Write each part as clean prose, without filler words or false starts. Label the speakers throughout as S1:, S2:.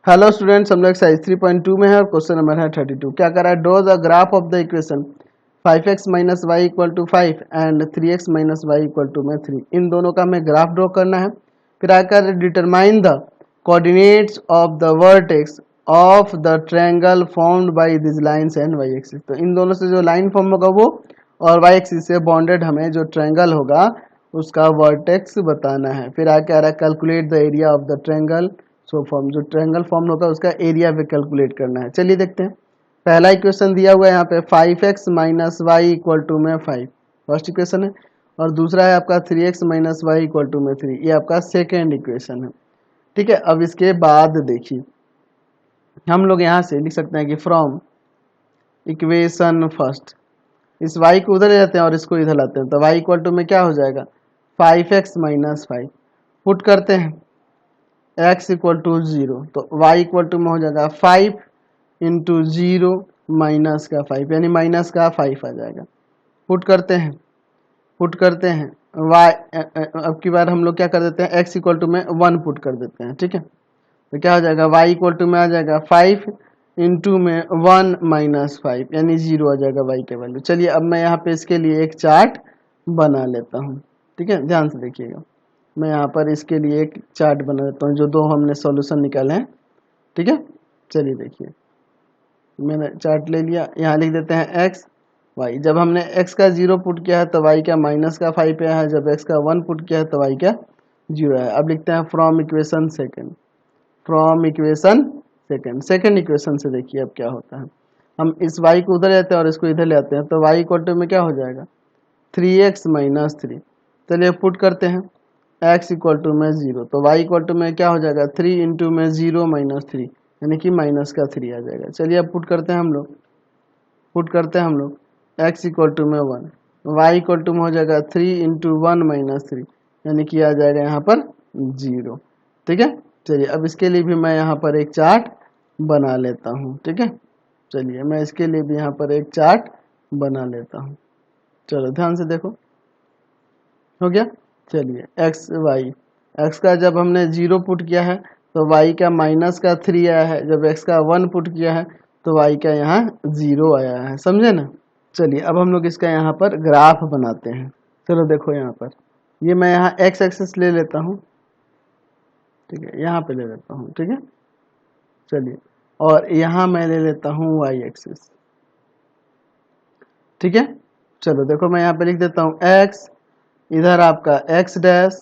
S1: Hello students, हम लोग exercise 3.2 में है और क्वेश्चन नंबर है 32। क्या कर रहा है? Draw the graph of the equation 5x minus y equal to 5 and 3x minus y equal to में 3। इन दोनों का हमें ग्राफ ड्रॉ करना है। फिर आकर determine the coordinates of the vertex of the triangle formed by this lines and y axis. तो इन दोनों से जो लाइन फॉर्म होगा वो और वाई एक्सिस से बॉन्डेड हमें जो ट्रायंगल होगा उसका वर्टेक्स बताना है। फिर आके आ रहा है calculate the area of the triangle. So form जो ट्रायंगल फॉर्म होगा उसका एरिया भी कैलकुलेट करना है। चलिए देखते हैं। पहला इक्वेशन दिया हुआ है यहाँ पे 5x minus y equal to में 5, फर्स्ट इक्वेशन है। और दूसरा है आपका 3x minus y equal to में 3, ये आपका सेकेंड इक्वेशन है। ठीक है, अब इसके बाद देखिए हम लोग यहाँ से लिख सकते हैं कि फ्रॉम इक्वेशन फर्स्ट इस y को उधर ले जाते हैं और इसको इधर लाते हैं। तो y इक्वल टू में क्या हो जाएगा? 5x माइनस 5 पुट करते हैं x इक्वल टू 0, तो y इक्वल टू में हो जाएगा 5 इंटू 0 माइनस का 5, यानी माइनस का 5 आ जाएगा। पुट करते हैं y अब की बार हम लोग क्या कर देते हैं, x इक्वल टू में 1 पुट कर देते हैं। ठीक है, तो क्या हो जाएगा? y इक्वल टू में आ जाएगा 5 इंटू में 1 माइनस 5, यानी 0 आ जाएगा y के वैल्यू। चलिए अब मैं यहाँ पे इसके लिए एक चार्ट बना लेता हूँ। ठीक है, ध्यान से देखिएगा, मैं यहाँ पर इसके लिए एक चार्ट बना लेता हूँ जो दो हमने सॉल्यूशन निकाले हैं। ठीक है, चलिए देखिए मैंने चार्ट ले लिया। यहाँ लिख देते हैं x y। जब हमने x का 0 पुट किया है तो y का माइनस का 5 आया है, जब x का 1 पुट किया है तो y का 0 है। अब लिखते हैं from equation second, from equation second equation से देखिए अब क्या होता है। हम इस y को उधर लेते हैं और इसको इधर ले आते हैं, तो y इक्वल टू में क्या हो जाएगा? 3x minus 3। चलिए पुट करते हैं x इक्वल टू में 0, तो y इक्वल टू में क्या हो जाएगा? 3 इंटू में 0 माइनस 3, यानी कि माइनस का 3 आ जाएगा। चलिए अब पुट करते हैं हम लोग x इक्वल टू में 1, y इक्वल टू में हो जाएगा 3 इंटू 1 माइनस 3, यानी कि आ जाएगा यहाँ पर 0। ठीक है, चलिए अब इसके लिए भी मैं यहाँ पर एक चार्ट बना लेता हूँ। ठीक है, चलिए मैं इसके लिए भी यहाँ पर एक चार्ट बना लेता हूँ। चलो ध्यान से देखो, हो गया। चलिए एक्स वाई, एक्स का जब हमने 0 पुट किया है तो y का माइनस का 3 आया है, जब x का 1 पुट किया है तो y का यहाँ 0 आया है, समझे ना। चलिए अब हम लोग इसका यहाँ पर ग्राफ बनाते हैं। चलो देखो यहाँ पर, ये मैं यहाँ x एक्सिस ले लेता हूँ। ठीक है, यहाँ पे ले लेता हूँ। ठीक है, चलिए और यहाँ मैं ले लेता हूँ y एक्सिस। ठीक है, चलो देखो मैं यहाँ पे लिख देता हूँ x, इधर आपका x डैश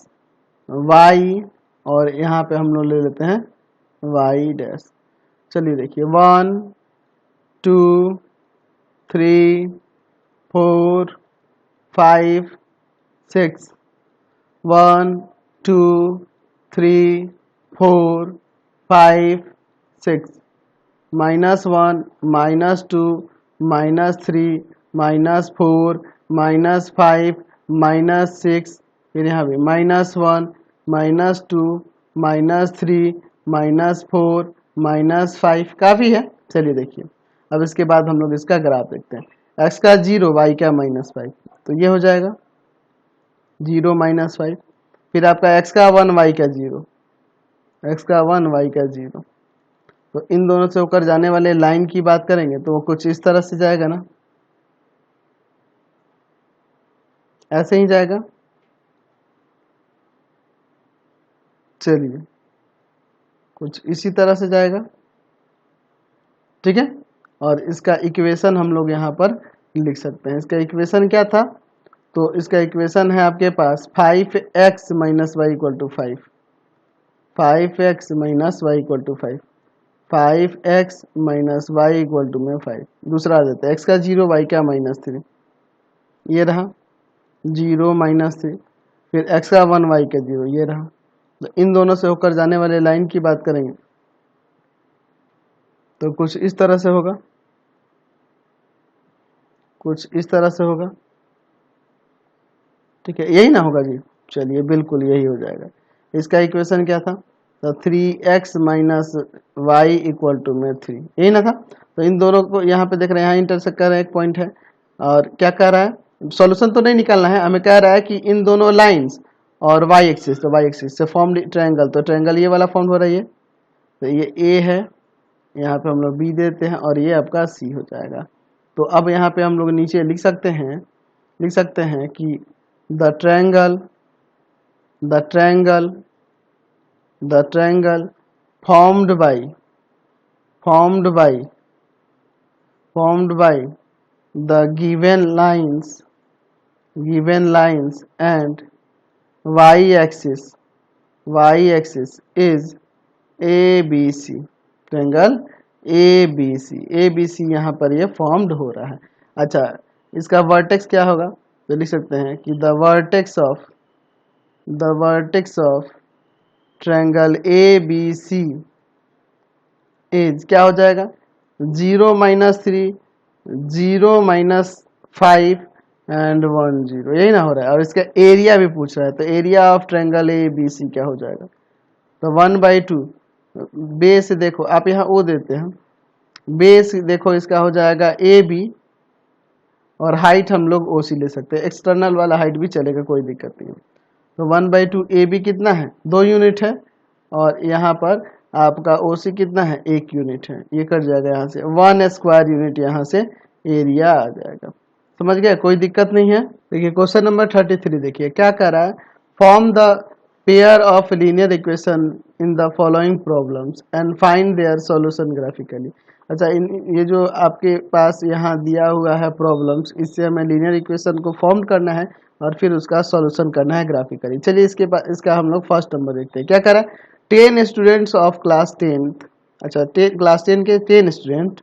S1: y, और यहाँ पे हम लोग ले लेते हैं y डैश। चलिए देखिए 1 2 3 4 5 6, 1 2 3 4 5 6, -1 -2 -3 -4 -5 -6, फिर यहाँ पे -1 -2 -3 -4 -5, काफ़ी है। चलिए देखिए अब इसके बाद हम लोग इसका ग्राफ देखते हैं। x का 0, y का -5, तो ये हो जाएगा 0 -5। फिर आपका x का 1, y का 0, x का 1 y का 0। तो इन दोनों से होकर जाने वाले लाइन की बात करेंगे तो वो कुछ इस तरह से जाएगा ना, ऐसे ही जाएगा। चलिए कुछ इसी तरह से जाएगा। ठीक है, और इसका इक्वेशन हम लोग यहाँ पर लिख सकते हैं। इसका इक्वेशन क्या था? तो इसका इक्वेशन है आपके पास 5x minus y equal to 5, 5x minus y equal to 5, 5x minus y equal to में 5। दूसरा आ जाता है x का 0, y का -3, ये रहा 0 -3। फिर x का 1, y का 0, ये रहा। तो इन दोनों से होकर जाने वाले लाइन की बात करेंगे तो कुछ इस तरह से होगा, कुछ इस तरह से होगा। ठीक है, यही ना होगा जी? चलिए बिल्कुल यही हो जाएगा। इसका इक्वेशन क्या था? तो 3x minus y equal to में 3, यही ना था। तो इन दोनों को यहाँ पे देख रहे हैं, यहाँ इंटरसेक्ट कर रहे हैं, एक पॉइंट है। और क्या कह रहा है? सॉल्यूशन तो नहीं निकालना है हमें, कह रहा है कि इन दोनों लाइंस और y एक्सिस, तो y एक्सिस से फॉर्म ट्रायंगल, तो ट्रायंगल ये वाला फॉर्म हो रहा है, तो ये ए है, यहाँ पे हम लोग बी देते हैं और ये आपका सी हो जाएगा। तो अब यहाँ पे हम लोग नीचे लिख सकते हैं कि the triangle formed by the given lines and y-axis is ABC, triangle ABC यहाँ पर ये फॉर्म्ड हो रहा है। अच्छा, इसका वर्टेक्स क्या होगा, तो लिख सकते हैं कि the vertex of triangle ABC is क्या हो जाएगा, 0 -3 0 -5 एंड 1 0, यही ना हो रहा है। और इसका एरिया भी पूछ रहा है, तो एरिया ऑफ ट्रायंगल ABC क्या हो जाएगा, तो 1/2 बेस देखो आप यहाँ ओ देते हैं, बेस देखो इसका हो जाएगा AB और हाइट हम लोग OC ले सकते हैं, एक्सटर्नल वाला हाइट भी चलेगा, कोई दिक्कत नहीं है। तो 1/2 AB कितना है, 2 यूनिट है, और यहाँ पर आपका OC कितना है, 1 यूनिट है। ये कट जाएगा यहाँ से 1 स्क्वायर यूनिट, यहाँ से एरिया आ जाएगा। समझ गए, कोई दिक्कत नहीं है। देखिए क्वेश्चन नंबर 33 देखिए क्या कर रहा है, form the pair of linear equation in the following problems and find their solution graphically. अच्छा, ये जो आपके पास यहाँ दिया हुआ है प्रॉब्लम्स, इससे हमें लीनियर इक्वेशन को फॉर्म करना है और फिर उसका सॉल्यूशन करना है ग्राफिकली। चलिए इसका हम लोग फर्स्ट नंबर देखते हैं। क्या करा, 10 स्टूडेंट्स ऑफ क्लास 10, अच्छा क्लास 10 के 10 student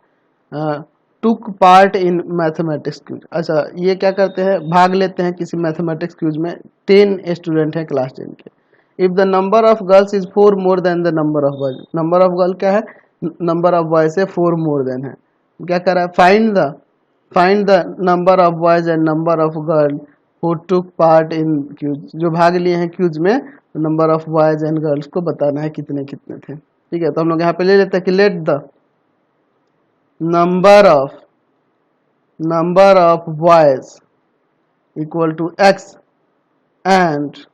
S1: took part in mathematics quiz. अच्छा, ये क्या करते हैं, भाग लेते हैं किसी मैथमेटिक्स क्यूज में। 10 स्टूडेंट है क्लास 10 के। If the number of girls is 4 more than the number of boys, number of girl क्या है, नंबर ऑफ बॉयज से 4 मोर देन है। क्या कर रहा है, find the number of boys and number of girl who took part in quiz, जो भाग लिए हैं क्यूज में, number of boys and girls को बताना है कितने कितने थे। ठीक है, तो हम लोग यहाँ पे ले लेते हैं कि let the number of boys equal to x and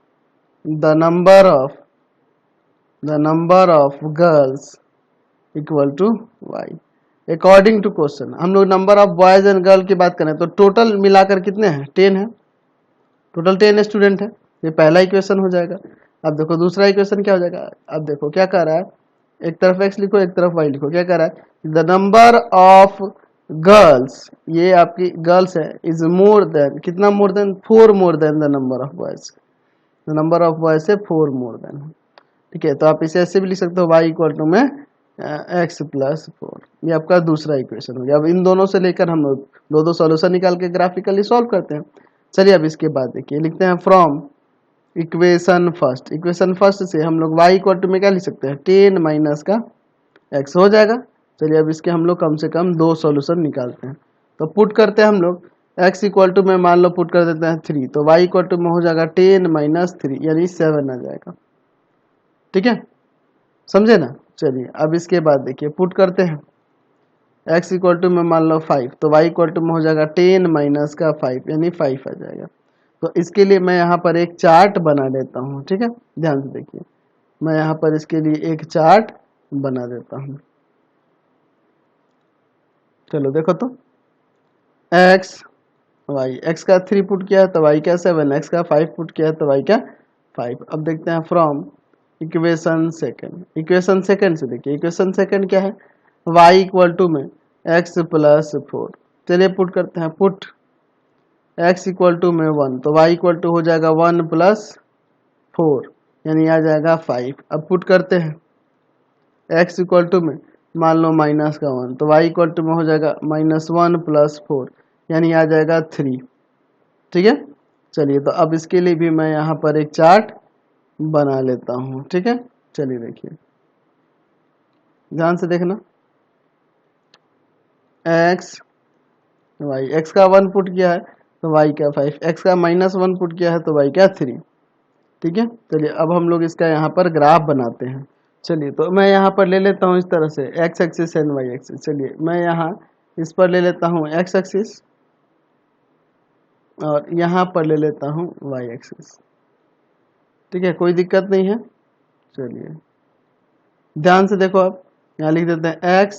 S1: the number of girls equal to y according to question। हम लोग number of boys and girl की बात करें तो टोटल मिलाकर कितने हैं, 10 है, टोटल 10 स्टूडेंट है। ये पहला इक्वेशन हो जाएगा। अब देखो दूसरा इक्वेशन क्या हो जाएगा, अब देखो क्या कर रहा है, एक तरफ x लिखो एक तरफ y लिखो। क्या कर रहा है, द नंबर ऑफ गर्ल्स, ये आपकी गर्ल्स है, इज मोर देन, कितना more than, 4 more than the number of boys, the number of boys से 4 मोर देन। ठीक है, तो आप इसे ऐसे भी लिख सकते हो, y इक्वल टू में x + 4, ये आपका दूसरा इक्वेशन हो गया। अब इन दोनों से लेकर हम लोग दो सॉल्यूशन निकाल के ग्राफिकली सॉल्व करते हैं। चलिए अब इसके बाद देखिए, लिखते हैं फ्रॉम इक्वेशन फर्स्ट से हम लोग y इक्वल टू में क्या लिख सकते हैं, 10 माइनस का x हो जाएगा। चलिए अब इसके हम लोग कम से कम 2 सॉल्यूशन निकालते हैं। तो पुट करते हैं हम लोग, x इक्वल टू में मान लो पुट कर देते हैं 3, तो y इक्वल टू में हो जाएगा 10 - 3 यानी 7 आ जाएगा। ठीक है, समझे ना। चलिए अब इसके बाद देखिए पुट करते हैं, x इक्वल टू में मान लो 5, तो y इक्वल टू में हो जाएगा 10 माइनस का 5 यानी 5 आ जाएगा। तो इसके लिए मैं यहाँ पर एक चार्ट बना देता हूँ। ठीक है, ध्यान से देखिए, मैं यहाँ पर इसके लिए एक चार्ट बना देता हूँ। चलो देखो तो, x y, x का 3 पुट किया है तो y का 7, x का 5 पुट किया है तो y का 5। अब देखते हैं फ्रॉम इक्वेशन सेकंड से देखिए, इक्वेशन सेकंड क्या है, y इक्वल टू में x + 4। चलिए पुट करते हैं, पुट x इक्वल टू में 1, तो y इक्वल टू हो जाएगा 1 + 4 यानी आ जाएगा 5। अब पुट करते हैं x इक्वल टू में मान लो माइनस का 1, तो y इक्वल टू में हो जाएगा -1 + 4 यानी आ जाएगा 3। ठीक है, चलिए तो अब इसके लिए भी मैं यहाँ पर एक चार्ट बना लेता हूँ। ठीक है, चलिए देखिए ध्यान से देखना, x y, x का 1 पुट किया है तो y का 5, x का -1 पुट किया है तो y का 3। ठीक है, चलिए अब हम लोग इसका यहाँ पर ग्राफ बनाते हैं। चलिए तो मैं यहाँ पर ले लेता हूँ इस तरह से x axis and y axis. चलिए मैं यहाँ इस पर ले लेता हूँ x एक्सिस और यहाँ पर ले लेता हूँ y एक्सिस। ठीक है, कोई दिक्कत नहीं है। चलिए ध्यान से देखो, आप यहाँ लिख देते हैं x,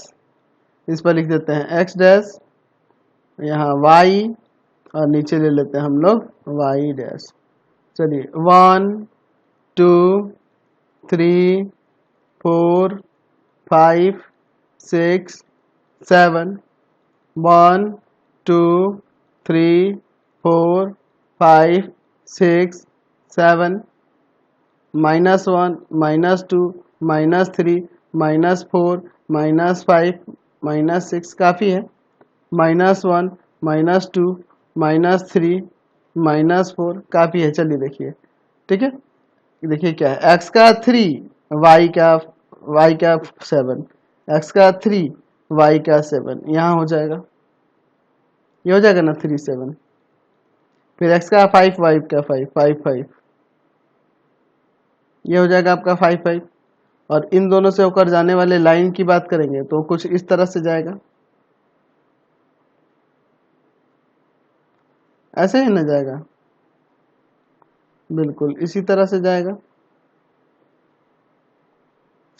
S1: इस पर लिख देते हैं x डैश, यहाँ y, और नीचे ले लेते हैं हम लोग y डैश। चलिए 1 2 3 4 5 6 7, 1 2 3 4 5 6 7, -1 -2 -3 -4 -5 -6 काफ़ी है, -1 -2 -3 -4 काफ़ी है। चलिए देखिए, ठीक है, देखिए क्या है, x का 3 y का 7, x का 3 y का 7, यहाँ हो जाएगा, ये हो जाएगा ना 3 7, फिर x का 5 y का 5 5 5, ये हो जाएगा आपका 5 5। और इन दोनों से होकर जाने वाले लाइन की बात करेंगे तो कुछ इस तरह से जाएगा, ऐसे ही ना जाएगा, बिल्कुल इसी तरह से जाएगा,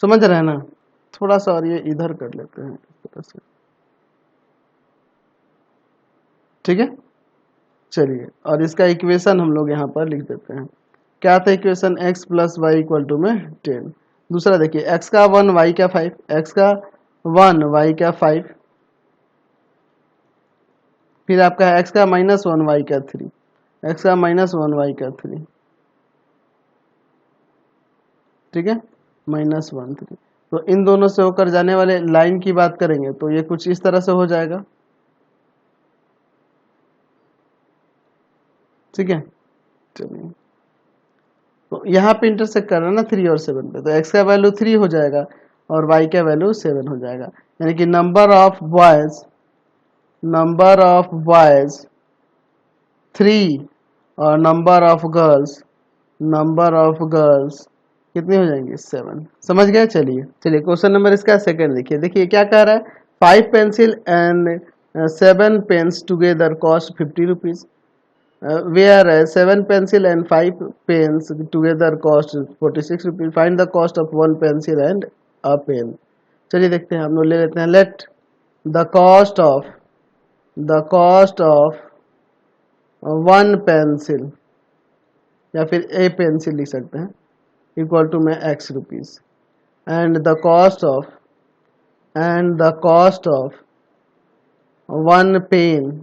S1: समझ रहे हैं ना। थोड़ा सा और ये इधर कर लेते हैं इस तरह से, ठीक है। चलिए, और इसका इक्वेशन हम लोग यहाँ पर लिख देते हैं। क्या था equation, x plus y equal to में 10। दूसरा देखिए, x का 1 y का 5, x का 1 y का 5, फिर आपका x का -1 y का 3, x का -1 y का 3, ठीक है, -1 3। तो इन दोनों से होकर जाने वाले लाइन की बात करेंगे तो ये कुछ इस तरह से हो जाएगा, ठीक है। चलिए, तो यहाँ पे इंटरसेक्ट कर रहा है ना 3 और 7 पे, तो x का वैल्यू 3 हो जाएगा और y का वैल्यू 7 हो जाएगा, यानी कि नंबर ऑफ बॉयज 3 और नंबर ऑफ गर्ल्स कितनी हो जाएंगी, 7। समझ गए। चलिए चलिए, क्वेश्चन नंबर इसका सेकंड देखिए। देखिए क्या कह रहा है, 5 pencil and 7 pens together cost 50 rupees, where 7 pencil and 5 pens together cost 46 rupees. Find the cost of 1 pencil and a pen. चलिए देखते हैं, हम लोग ले लेते हैं, let the cost of 1 pencil या फिर a pencil लिख सकते हैं इक्वल टू में x rupees, and the cost of 1 pen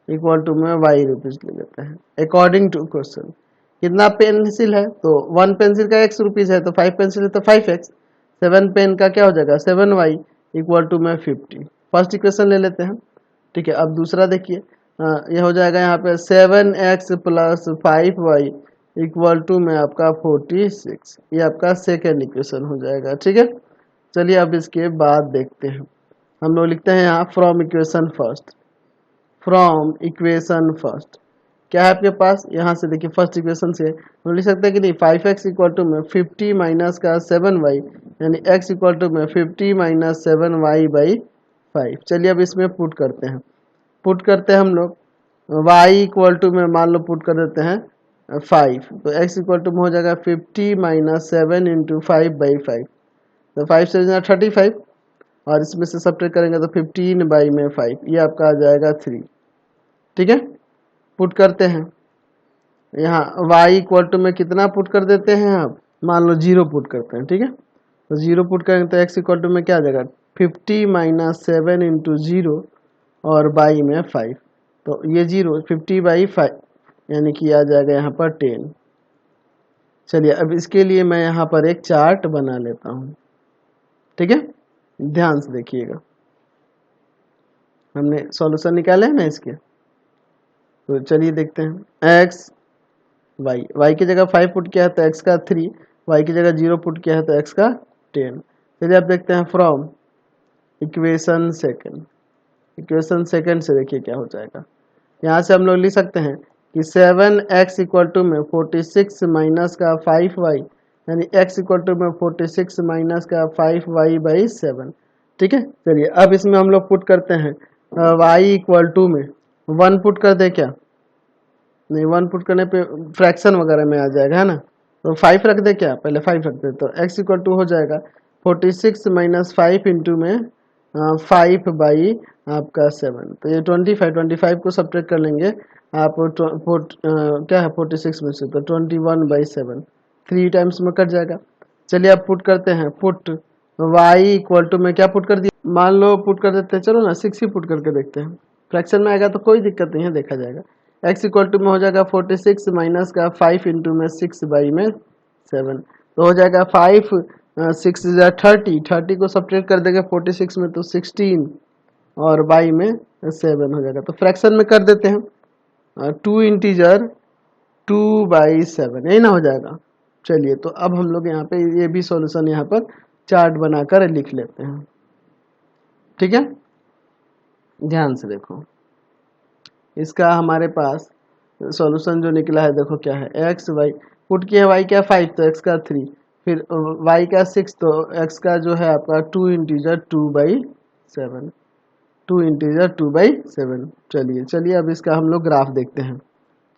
S1: equal to में y रुपीज ले लेते हैं। अकॉर्डिंग टू क्वेश्चन, कितना पेंसिल है तो 1 पेंसिल का x रुपीज है, तो 5 पेंसिल है तो 5x, 7 पेन का क्या हो जाएगा 7y इक्वल टू में 50। फर्स्ट इक्वेशन ले लेते हैं, ठीक है। अब दूसरा देखिए, ये हो जाएगा यहाँ पे 7x plus 5y equal to में आपका 46, ये आपका सेकेंड इक्वेशन हो जाएगा, ठीक है। चलिए अब इसके बाद देखते हैं, हम लोग लिखते हैं यहाँ फ्रॉम इक्वेशन फर्स्ट। क्या है आपके पास, यहाँ से देखिए फर्स्ट इक्वेशन से हम लिख सकते हैं कि नहीं, 5x इक्वल टू में 50 माइनस का 7y, यानी x इक्वल टू में 50 माइनस 7y बाई 5। चलिए अब इसमें पुट करते हैं हम लोग, y इक्वल टू में मान लो पुट कर देते हैं 5, तो x इक्वल टू में हो जाएगा 50 माइनस 7 इंटू 5 बाई 5, तो 5 से 35, और इसमें से सब्ट्रैक्ट करेंगे तो 15 बाई में 5, ये आपका आ जाएगा 3, ठीक है। पुट करते हैं, यहाँ y इक्वल टू में कितना पुट कर देते हैं आप, मान लो 0 पुट करते हैं, ठीक है। तो 0 पुट करेंगे तो x इक्वल टू में क्या आ जाएगा 50 माइनस 7 इंटू 0 और बाई में 5, तो ये 0 50 बाई 5 यानी कि आ जाएगा यहाँ पर 10। चलिए अब इसके लिए मैं यहाँ पर एक चार्ट बना लेता हूँ, ठीक है, ध्यान से देखिएगा। हमने सॉल्यूशन निकाले हैं ना इसके, तो चलिए देखते हैं, x y की जगह 5 पुट किया है तो x का 3, y की जगह 0 पुट किया है तो x का 10। चलिए अब देखते हैं फ्रॉम इक्वेशन सेकंड से देखिए क्या हो जाएगा। यहाँ से हम लोग लिख सकते हैं कि 7x इक्वल टू में 46 माइनस का 5y, यानी x इक्वल टू में 46 माइनस का 5y बाई 7, ठीक है। चलिए अब इसमें हम लोग पुट करते हैं, y इक्वल टू में 1 पुट कर दे, क्या नहीं, 1 पुट करने पे फ्रैक्शन वगैरह में आ जाएगा, है ना, तो 5 रख दे, क्या पहले 5 रख दे, तो x इक्वल टू हो जाएगा 46 माइनस 5 इंटू में 5 बाई आपका 7, तो ये 25 को सब्ट्रैक्ट कर लेंगे आप क्या है 46 में से, तो 21/7 3 टाइम्स में कट जाएगा। चलिए आप पुट करते हैं, पुट y इक्वल टू में क्या पुट कर दिया, मान लो पुट कर देते हैं, चलो ना 6 ही पुट करके देखते हैं, फ्रैक्शन में आएगा तो कोई दिक्कत नहीं है, देखा जाएगा। x इक्वल टू में हो जाएगा 46 माइनस का 5 इंटू में 6 बाई में 7, तो हो जाएगा 5 6 30 को सब्ट्रैक्ट कर देंगे 46 में तो 16 और बाई में 7 हो जाएगा, तो फ्रैक्शन में कर देते हैं 2 इंटीजर 2/7, यही ना हो जाएगा। चलिए तो अब हम लोग यहाँ पे ये भी सॉल्यूशन यहाँ पर चार्ट बनाकर लिख लेते हैं, ठीक है। ध्यान से देखो, इसका हमारे पास सॉल्यूशन जो निकला है, देखो क्या है, एक्स वाई पुट किया, वाई क्या 5 तो एक्स का 3, फिर वाई का 6 तो एक्स का जो है आपका 2 इंटीजर 2/7, 2 इंटीजर 2/7। चलिए अब इसका हम लोग ग्राफ देखते हैं।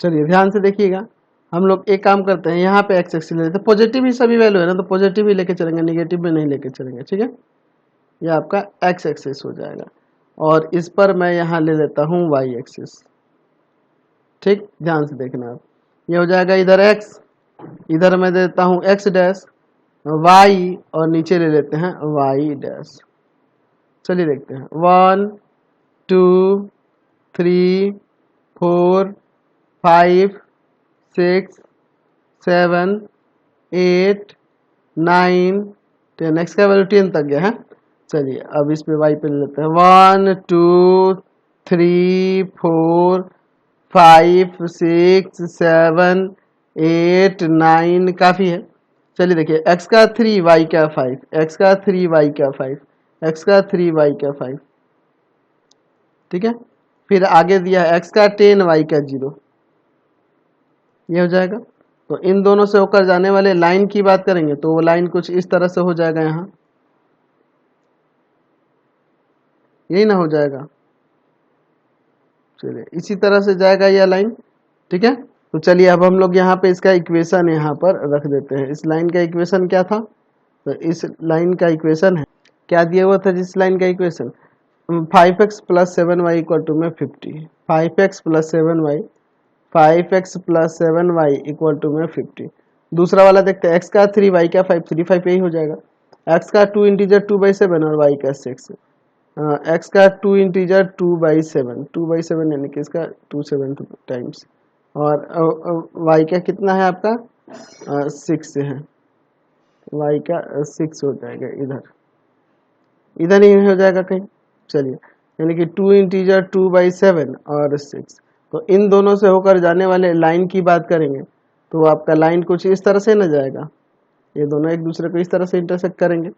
S1: चलिए ध्यान से देखिएगा, हम लोग एक काम करते हैं, यहाँ पे एक्स एक्सिस ले लेते हैं, पॉजिटिव ही सभी वैल्यू है ना, तो पॉजिटिव ही लेके चलेंगे, निगेटिव में नहीं लेके चलेंगे, ठीक है। ये आपका एक्स एक्सिस हो जाएगा और इस पर मैं यहाँ ले लेता हूँ वाई एक्सिस, ठीक। ध्यान से देखना आप, ये हो जाएगा इधर एक्स, इधर मैं देता हूँ एक्स डैश वाई और नीचे ले लेते हैं वाई डैश। चलिए देखते हैं 1 2 3 4 5 6 7 8 9 10, एक्स का वैल्यू 10 तक गया है। चलिए अब इस पे वाई पे ले लेते हैं 1 2 3 4 5 6 7 8 9, काफ़ी है। चलिए देखिए एक्स का 3 वाई का 5, एक्स का 3 वाई का 5, एक्स का 3 वाई का 5, ठीक है। फिर आगे दिया है एक्स का 10 वाई का 0, ये हो जाएगा। तो इन दोनों से होकर जाने वाले लाइन की बात करेंगे तो वो लाइन कुछ इस तरह से हो जाएगा, यहाँ यही ना हो जाएगा। चलिए इसी तरह से जाएगा यह लाइन, ठीक है। तो चलिए अब हम लोग यहाँ पे इसका इक्वेशन यहाँ पर रख देते हैं। इस लाइन का इक्वेशन क्या था, तो इस लाइन का इक्वेशन है, क्या दिया हुआ था जिस लाइन का equation, 5x + 7y equal to में 50, 5x + 7y 5x + 7y equal to में 50। दूसरा वाला देखते हैं, x का 3 y का 5, 3 5 यही हो जाएगा, x का 2 इंटीजर 2/7 और y का 6, x का 2 इंटीजर 2/7, 2/7 यानी कि इसका 2/7 टाइम्स, और y का कितना है आपका 6 है, y का 6 हो जाएगा, इधर ही हो जाएगा कहीं। चलिए यानी कि 2 इंटीजर 2/7 और 6, तो इन दोनों से होकर जाने वाले लाइन की बात करेंगे तो आपका लाइन कुछ इस तरह से न जाएगा, ये दोनों एक दूसरे को इस तरह से इंटरसेक्ट करेंगे।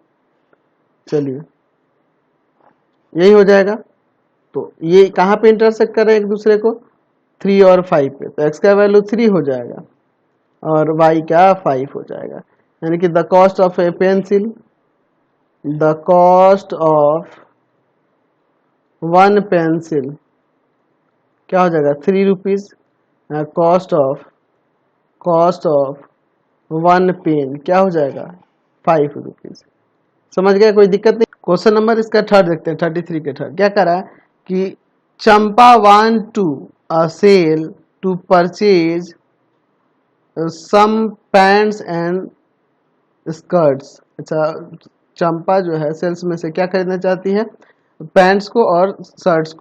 S1: चलिए यही हो जाएगा, तो ये कहाँ पे इंटरसेक्ट करें एक दूसरे को, 3 और 5 पे, तो x का वैल्यू 3 हो जाएगा और y का 5 हो जाएगा, यानी कि the cost of A pencil, the cost of 1 pencil क्या हो जाएगा 3 रुपीज, कॉस्ट ऑफ 1 पेन क्या हो जाएगा 5 रुपीज। समझ गए, कोई दिक्कत नहीं। क्वेश्चन नंबर इसका थर्ड देखते हैं, 33 के थर्ड क्या कह रहा है कि Champa want to sell to purchase some pants and skirts. अच्छा, चंपा जो है सेल्स में से क्या खरीदना चाहती है, पैंट्स को और स्कर्ट्स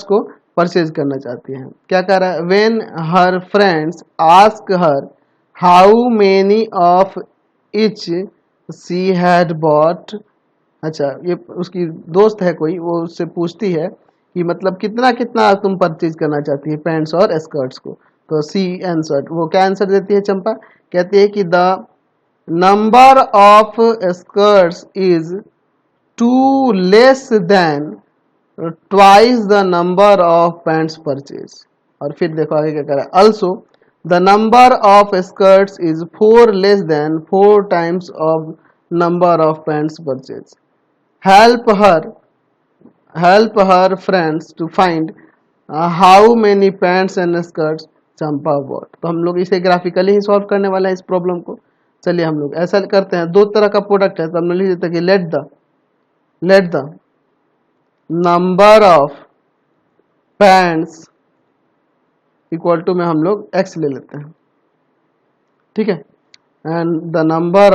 S1: को परचेज करना चाहती है। क्या कह रहा है, when her friends ask her how many of each she had bought. अच्छा, ये उसकी दोस्त है कोई, वो उससे पूछती है कि मतलब कितना कितना तुम परचेज करना चाहती है पैंट्स और स्कर्ट्स को, तो सी आंसर, वो क्या आंसर देती है चंपा, कहती है कि the number of skirts is two less than twice the number of pants purchase. और फिर देखो आगे क्या कर रहा है, also the number of skirts is 4 less than 4 times of number of pants purchase. help her friends to find how many pants and skirts Champa bought। तो हम लोग इसे ग्राफिकली ही सॉल्व करने वाला है इस प्रॉब्लम को। चलिए हम लोग ऐसा करते हैं, दो तरह का प्रोडक्ट है तो हम लोग लिख देते हैं कि let the number of pants equal to में हम लोग x ले लेते हैं, ठीक है, and the number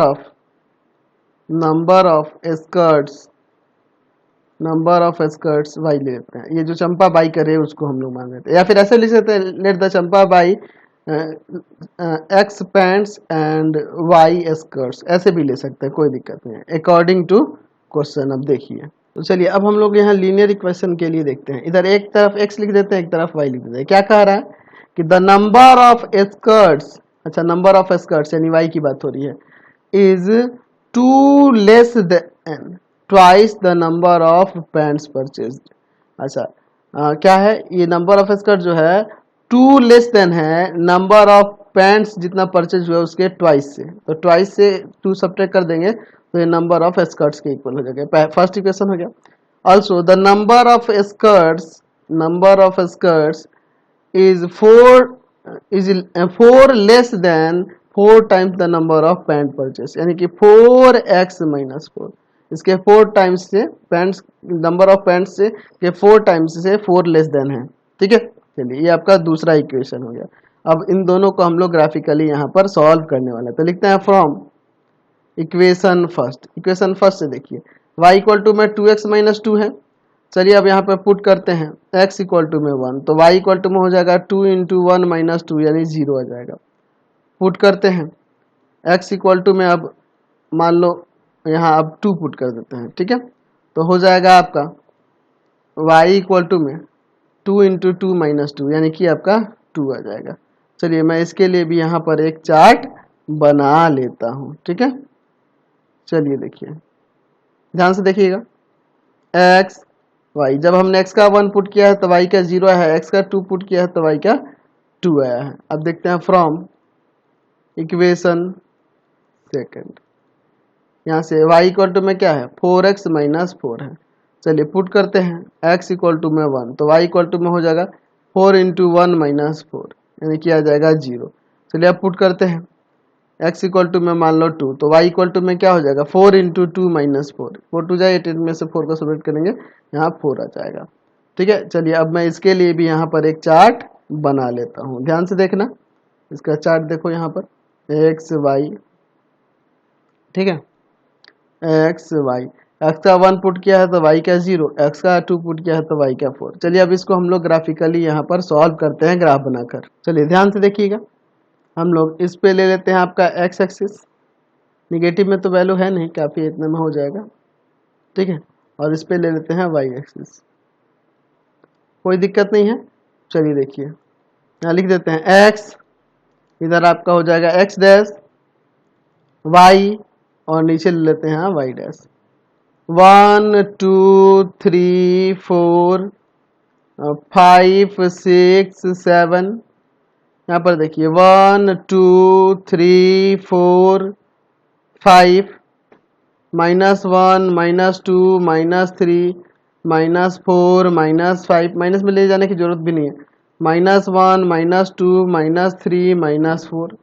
S1: of skirts y ले लेते हैं। ये जो चंपा बाई करे उसको हम लोग मान लेते हैं, या फिर ऐसे लिख सकते हैं let the Champa by x pants and y skirts, ऐसे भी ले सकते हैं, कोई दिक्कत नहीं है अकॉर्डिंग टू क्वेश्चन। अब देखिए, तो चलिए अब हम लोग यहाँ लीनियर इक्वेशन के लिए देखते हैं, इधर एक तरफ x लिख देते हैं, एक तरफ y लिख देते हैं। क्या कह रहा है कि द नंबर ऑफ स्कर्ट्स, अच्छा नंबर ऑफ स्कर्ट्स यानी y की बात हो रही है, is two less than twice the number of pants purchased. अच्छा क्या है, ये नंबर ऑफ स्कर्ट जो है टू लेस देन है नंबर ऑफ पैंट्स जितना परचेज हुआ उसके ट्वाइस से, तो ट्वाइस से टू सब्ट्रैक्ट कर देंगे तो ये नंबर ऑफ स्कर्ट्स के इक्वल हो जाएगा। फर्स्ट इक्वेशन हो गया। Also the number of skirts is 4 less than 4 times the number of pant purchase, यानी कि 4x minus 4, इसके 4 टाइम्स से पैंट्स, नंबर ऑफ पैंट्स से के 4 टाइम्स से 4 लेस देन है, ठीक है। चलिए ये आपका दूसरा इक्वेशन हो गया। अब इन दोनों को हम लोग ग्राफिकली यहाँ पर सॉल्व करने वाले हैं, तो लिखते हैं फ्रॉम इक्वेशन फर्स्ट से देखिए y इक्वल टू में 2x माइनस 2 है। चलिए अब यहाँ पे पुट करते हैं x इक्वल टू में 1, तो y इक्वल टू में हो जाएगा 2 इंटू 1 माइनस 2 यानी 0 आ जाएगा। पुट करते हैं x इक्वल टू में, अब मान लो यहाँ अब 2 पुट कर देते हैं, ठीक है, तो हो जाएगा आपका y इक्वल टू में 2 इंटू 2 माइनस 2 यानी कि आपका 2 आ जाएगा। चलिए मैं इसके लिए भी यहाँ पर एक चार्ट बना लेता हूँ, ठीक है। चलिए देखिए ध्यान से देखिएगा, x y, जब हमने x का 1 पुट किया है तो y का 0 है, x का 2 पुट किया है तो y का 2 आया है। अब देखते हैं फ्रॉम इक्वेशन सेकंड, यहाँ से y इक्वल टू में क्या है 4x माइनस 4 है। चलिए पुट करते हैं x इक्वल टू में 1, तो y इक्वल टू में हो जाएगा 4 इंटू 1 माइनस 4 यानी कि आ जाएगा 0। चलिए अब पुट करते हैं x इक्वल टू में मान लो 2, तो y इक्वल टू में क्या हो जाएगा 4 इंटू 2 माइनस 4 टू जाए 8 में से 4 को सब्ट्रैक्ट करेंगे, यहाँ 4 आ जाएगा, ठीक है। चलिए अब मैं इसके लिए भी यहाँ पर एक चार्ट बना लेता हूँ, ध्यान से देखना, इसका चार्ट देखो यहाँ पर x y, ठीक है, x y, x का 1 पुट किया है तो y का 0, x का 2 पुट किया है तो y का 4। चलिए अब इसको हम लोग ग्राफिकली यहाँ पर सॉल्व करते हैं ग्राफ बनाकर। चलिए ध्यान से देखिएगा, हम लोग इस पे ले लेते हैं आपका x एक्सिस, निगेटिव में तो वैल्यू है नहीं, काफ़ी इतने में हो जाएगा, ठीक है, और इस पे ले लेते हैं y एक्सिस, कोई दिक्कत नहीं है। चलिए देखिए यहाँ लिख देते हैं x, इधर आपका हो जाएगा x डैश, y और नीचे ले लेते हैं y डैश। 1 2 3 4 5 6 7, यहाँ पर देखिए 1 2 3 4 5 minus 1 minus 2 minus 3 minus 4 minus 5, minus में ले जाने की जरूरत भी नहीं है, माइनस 1 माइनस 2 माइनस 3 माइनस 4।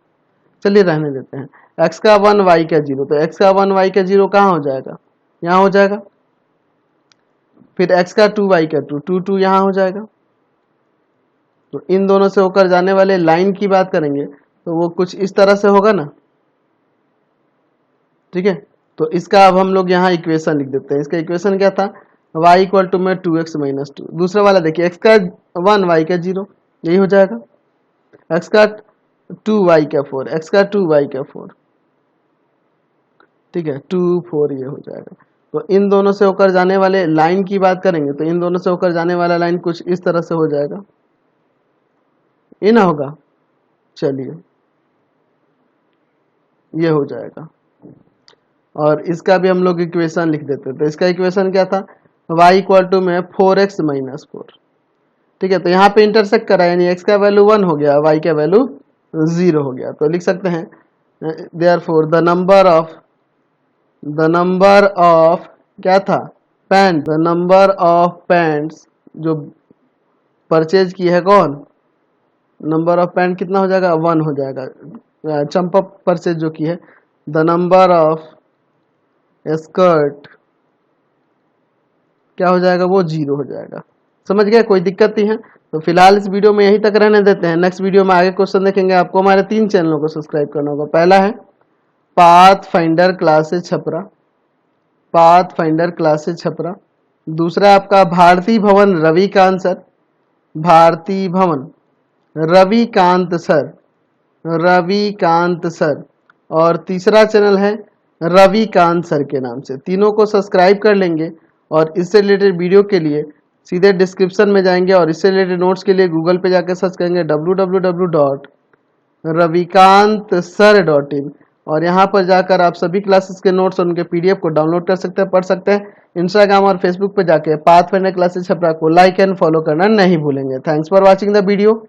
S1: चलिए रहने देते हैं, x का 1 y का 0, तो x का 1 y का 0 कहाँ हो जाएगा, यहाँ हो जाएगा। फिर x का 2 y का 2 यहाँ हो जाएगा। तो इन दोनों से होकर जाने वाले लाइन की बात करेंगे तो वो कुछ इस तरह से होगा ना, ठीक है। तो इसका अब हम लोग यहाँ इक्वेशन लिख देते हैं, इसका इक्वेशन क्या था y इक्वल टू में 2x माइनस 2, दूसरा वाला देखिए x का 1 y का 0 यही हो जाएगा, x का 2 y का 4, x का 2 y का 4, ठीक है 2 4 ये हो जाएगा। तो इन दोनों से होकर जाने वाले लाइन की बात करेंगे तो इन दोनों से होकर जाने वाला लाइन कुछ इस तरह से हो जाएगा, ये ना होगा। चलिए ये हो जाएगा, और इसका भी हम लोग इक्वेशन लिख देते, तो इसका इक्वेशन क्या था y इक्वल टू में 4x माइनस 4, ठीक है। तो यहाँ पे इंटरसेक्ट करा यानी x का वैल्यू 1 हो गया, y का वैल्यू 0 हो गया, तो लिख सकते हैं देयरफॉर द नंबर ऑफ क्या था pant, the number of pants जो परचेज की है कौन, नंबर ऑफ पैंट कितना हो जाएगा 1 हो जाएगा, चंपा परचेज जो की है द नंबर ऑफ स्कर्ट क्या हो जाएगा, वो 0 हो जाएगा। समझ गए, कोई दिक्कत नहीं है। तो फिलहाल इस वीडियो में यहीं तक रहने देते हैं। नेक्स्ट वीडियो में आगे क्वेश्चन देखेंगे। आपको हमारे 3 चैनलों को सब्सक्राइब करना होगा। पहला है path finder classes Chhapra, path finder classes Chhapra. दूसरा आपका भारती भवन रविकांत सर, भारती भवन रविकांत सर, रविकांत सर। और तीसरा चैनल है रविकांत सर के नाम से। तीनों को सब्सक्राइब कर लेंगे और इससे रिलेटेड वीडियो के लिए सीधे डिस्क्रिप्शन में जाएंगे और इससे रिलेटेड नोट्स के लिए गूगल पे जाकर सर्च करेंगे www.ravikantsir.in और यहाँ पर जाकर आप सभी क्लासेस के नोट्स और उनके पीडीएफ को डाउनलोड कर सकते हैं, पढ़ सकते हैं। इंस्टाग्राम और फेसबुक पे जाके पाथ फाइंडर क्लासेस छपरा को लाइक एंड फॉलो करना नहीं भूलेंगे। Thanks for watching the video.